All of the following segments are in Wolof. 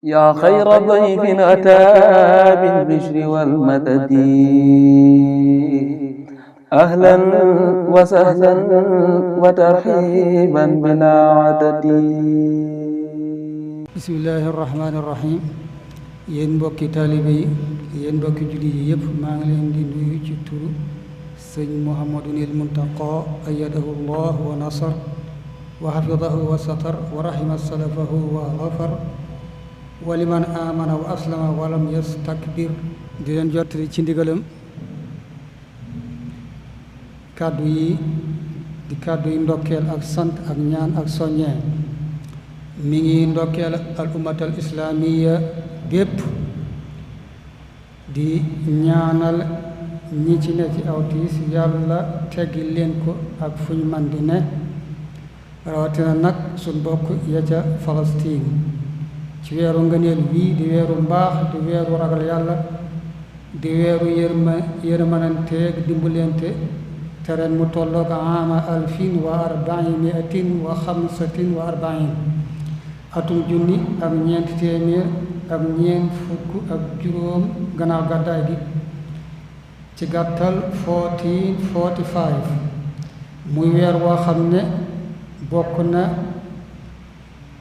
yaa xayra dayfin ataa bil bishri wal madadi ahlan wa sahlan wa tarhiiban bilaa adadi. bismillaahi rahmaani rahiim. yéen mbokki taalibe yi, yéen mbokki jullit yi yëpp, maa ngi leen di nuyu ci turu sëñ Muhammadunil Muntaqa ayyadahu llah wa nasar wa hafidahu wa satar wa rahima salafahu wa ghafar wa liman amana wa aslama wa lam yastakbir. di leen jottali ci ndigalam kàddu yi di kàddu yi ndokkeel ak sant ak ñaan ak soññee. mi ngi ndokkeel al ummatal islaamiya gépp, di ñaanal ñi ci ne ci aw tiis yàlla teggi leen ko ak fu ñu man di ne, rawatina nag suñ bokk ya ca Palestine, ci weeru ngëneel bii di weeru mbaax, di weeru ragal yàlla, di weeru yërmananteeg dimbalante, te ren mu tolloog aama 1445 atum junni ak ñeent téeméer ak ñeent fukk ak juróom gannaaw gàddaay gi, ci gàttal 1445. muy weer woo xam ne bokk na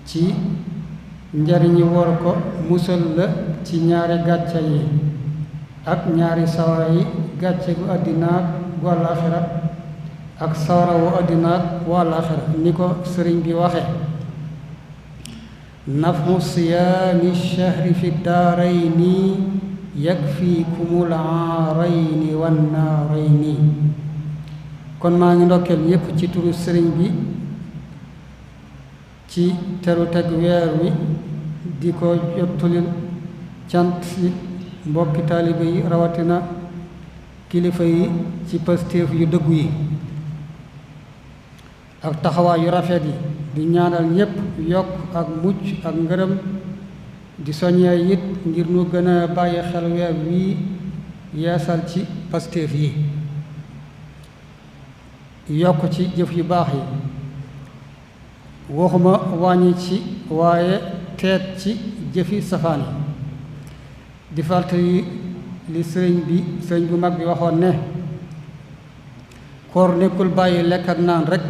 ci njariñi woor ko musal la ci ñaari gàcce yi ak ñaari sawara yi, gàcce gu àddinaak gu àllaaxira ak sawara wu àddinaak wu àllaaxira. ni ko sëriñ bi waxe: nafmu siyaami shahri fi daarayni yakfikumul aarayni wan naarayni. kon maa ngi ndokkeel ñépp ci turu sëriñ bi ci teru teg weer wi, di ko jottulil cant ci mbokki taalibe yi, rawatina kilifa yi ci pastéef yu dëggu yi ak taxawaay yu rafet yi. di ñaanal ñépp yokk ak mucc ak ngërëm, di soññee it ngir nu gën a bàyyi xel weer wii, yeesal ci pastéef yi, yokk ci jëf yu baax yi, waxuma wàññi ci waaye teet ci jëfi safaan yi. di fàttali li sëriñ bu mag bi waxoon ne koor nekkul bàyyi lekk ak naan rekk,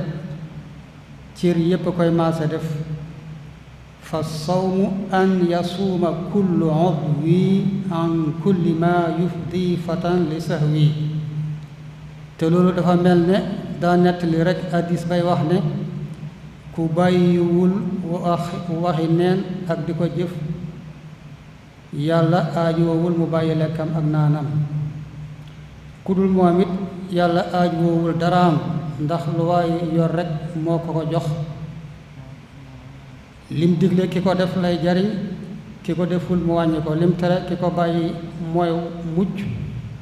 cër yépp koy maase def. fa sawmu an yasuuma kullu udwi an kulli ma yufdi fatan li sahwi. te loolu dafa mel ne daa nettali rekk hadiis bay wax ne ku bàyyiwul waxi neen ak di ko jëf, yàlla aajoowul mu bàyyi lekkam ak naanam. ku dul moom it yàlla aajoowul daraam, ndax lu waay yor rekk moo ko jox. lim digle ki ko def lay jariñ, ki ko deful mu wàññi ko. lim tere ki ko bàyyi mooy mucc,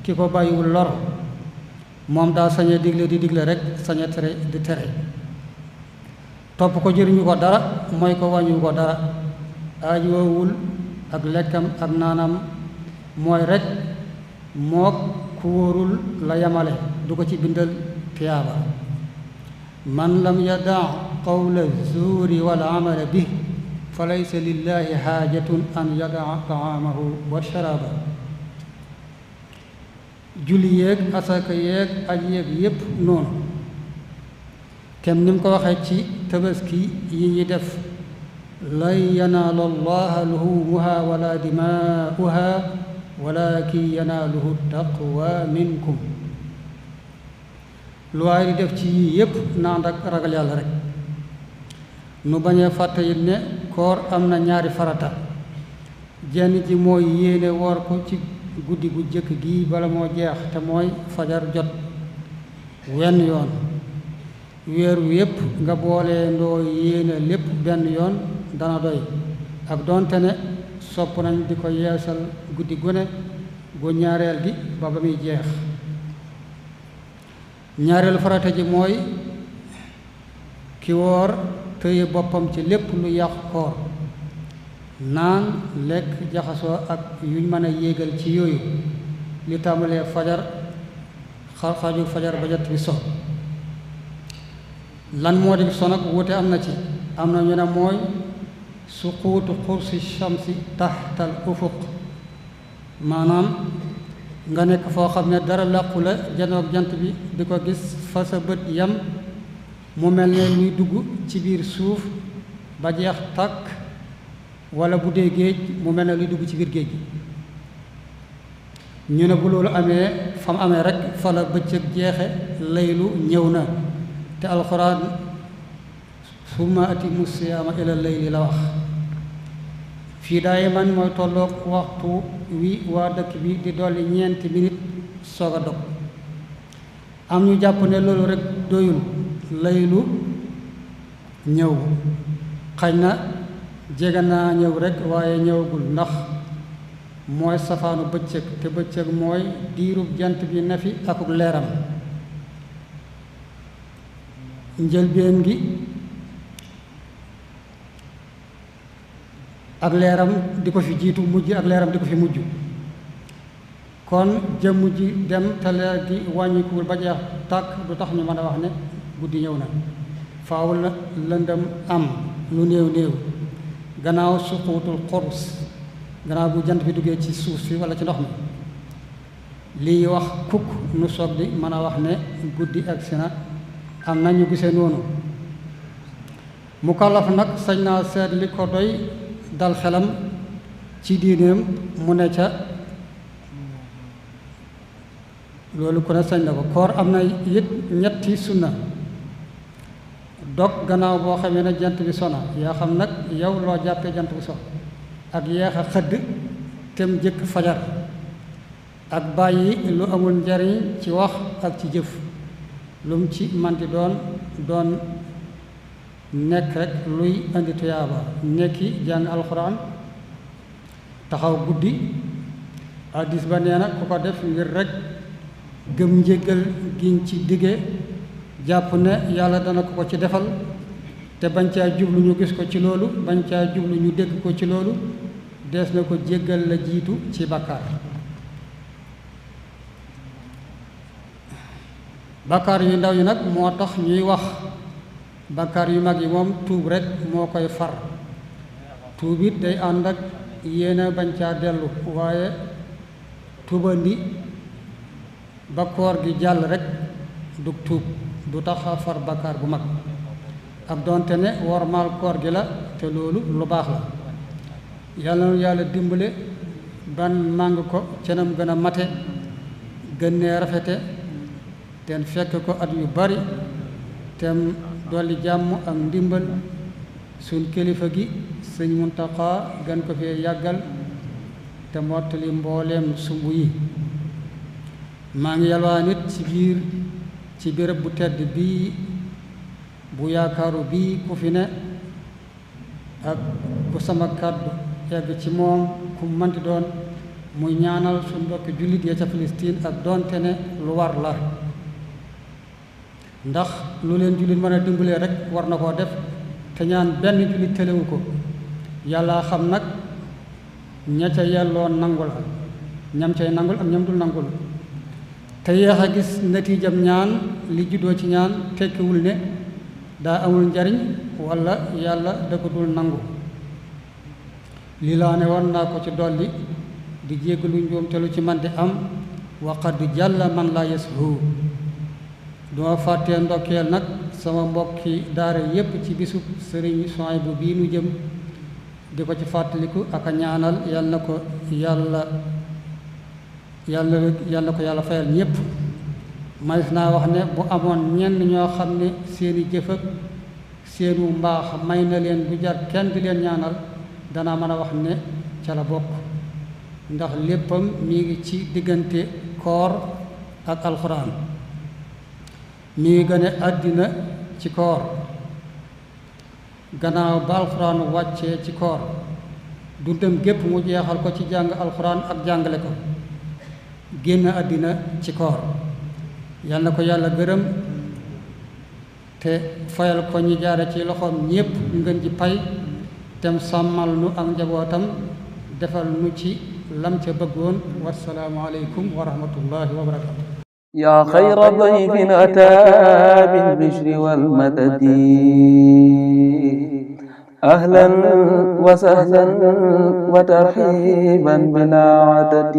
ki ko bàyyiwul lor. moom daa sañe digle di digle rekk, sañe tere di tere. topp ko jëriñu ko dara, mooy ko wàññiwu ko dara. aajoowul ak lekkam ak naanam, mooy rekk mook ku wóorul la yamale, du ko ci bindal tiyaaba. man lam yadaa qawla zuuri wal amala bih fa laysa lillahi xaajatun an yadaa taamahu wa sharaaba. julli yéeg, asaka yéeg, aj yéeg yépp noonu. kem ni mu ko waxee ci tabaski yi ñi def: lan yanaala allaha luhumuha wala dimaa'uha walakin yanaaluhu taqwa minkum. lu waay di def ci yii yépp naan ak ragal yàlla rek. nu bañee fàtte it ne koor am na ñaari farata. jenn ji mooy yéene woor ko ci guddi gu jëkk gi bala moo jeex, te mooy fajar jot wenn yoon. weer wi yépp nga boole ndoo yéene lépp benn yoon dana doy, ak doonte ne sopp nañ di ko yeesal guddi gune gu ñaareel gi ba ba muy jeex. ñaareelu farata ji mooy ki woor tëye boppam ci lépp lu yàq koor, naan, lekk, jaxasoo ak yuñ mën a yéegal ci yooyu, li tàmbalee fajar xaaju fajar ba jant bi so. lan moo di so nag wuute am na ci. am na ñu ne mooy suquutu xursi shamsi taxtal ufuq maanaam nga nekk foo xam ne dara làqu la janoog jant bi di ko gis fa sa bët yam mu mel ne luy dugg ci biir suuf ba jeex tàkk wala bu dee géej mu mel ne luy dugg ci biir géej gi ñu ne bu loolu amee fa mu amee rek fa la bëccëg jeexe laylu ñëw na te alxuraan summa atimu siyaama ila layli la wax fii daay man mooy tolloog waxtu wi waa dëkk bi di dolli 4 minutes soog a dog am ñu jàpp ne loolu rek doyul laylu ñëw xañ na jege naa ñëw rek waaye ñëwagul ndax mooy safaanu bëccëg te bëccëg mooy diirub jant bi ne fi akuk leeram njëlbeen gi ak leeram di ko fi jiitu mujj ak leeram di ko fi mujj kon jëmm ji dem te leer gi wàññikuwul ba jeex tàkk du tax ñu mën a wax ne guddi ñëw na faaw la lëndëm am lu néew néew gannaaw suquutul xurs gannaaw bu jant bi duggee ci suuf si walla ci ndox mi lii wax kukk nu soog di mën a wax ne guddi agsi na am na ñu gisee noonu mukallaf nag sañ naa seet li ko doy dal xelam ci diineem mu ne ca loolu ku ne sañ na ko koor am na it ñetti sunna dog gannaaw boo xamee ne jant bi sona yaa xam nag yow loo jàppee jant bi so ak yeex a xëdd tem jëkk fajar ak bàyyi lu amul njariñ ci wax ak ci jëf lum ci man di doon nekk rek luy indi tuyaaba nekki jàng alxuraan taxaw guddi hadiis ba nee na ku ko def ngir rek gëm njéggal giñ ci dige jàpp ne yàlla dana ko ko ci defal te bañ caa jublu ñu gis ko ci loolu bañ caa jublu ñu dégg ko ci loolu dees na ko jéggal la jiitu ci bàkkaar bàkkaar yu ndaw yi nag moo tax ñuy wax bàkkaar yu mag yi moom tuub rek moo koy far tuub it day ànd ak yéena bañ caa dellu waaye tuubandi ba koor gi jàll rek du tuub du tax a far bàkkaar bu mag ak doonte ne wormaal koor gi la te loolu lu baax la yàlla na yàlla dimbale ban màng ko cenam gën a mate gën nee rafete ten fekk ko at yu bari tem dolli jàmm ak ndimbal suñ kilifa gi sëñ Muntaxa gën ko fee yàggal te mottali mbooleem sumb yi maa ngi yalwaa nit ci béréb bu tedd bii bu yaakaaru bii ku fi ne ak ku sama kàddu egg ci moom ku manti doon muy ñaanal suñ mbokki jullit ya ca Palestine ak doonte ne lu war la ndax lu leen jullit mën a dimbalee rek war na koo def te ñaan benn jullit telewu ko yàlla xam nag ña ca yelloo nangu la ñam cay nangul ak ñam dul nangul te yéex a gis natiijam ñaan li juddoo ci ñaan tekkiwul ne daa amul njariñ walla yàlla da ko dul nangu lii laa ne woon naa ko ci dolli di jéggalu njuum te lu ci man di am waqad jàlla man laa yashu duma fàttee ndokkeel nag sama mbokki daara yépp ci bisub sëriñ Suhaybu bii nu jëm di ko ci fàttaliku ak a ñaanal yal na ko yàlla fayal ñépp manis naa wax ne bu amoon ñenn ñoo xam ne seeni jëf ak seenu mbaax may na leen du jar kenn di leen ñaanal danaa mën a wax ne ca la bokk ndax léppam mi ngi ci diggante koor ak alxuraan mi ngi gane àddina ci koor gannaaw ba alxuraan wàccee ci koor dundam gépp mu jeexal ko ci jàng alxuraan ak jàngale ko génn àddina ci koor yal na ko yàlla gërëm te fayal ko ñi jaare ci loxoom ñépp ngeen ji pay tem sàmmal nu ak njabootam defal nu ci lam ca bëggoon wassalaamu aleykum wa rahmatullahi wa barakatu yaa xayra dayfin ataa bil bishri wal madadi أهلا وسهلا وترحيبا بلا عدد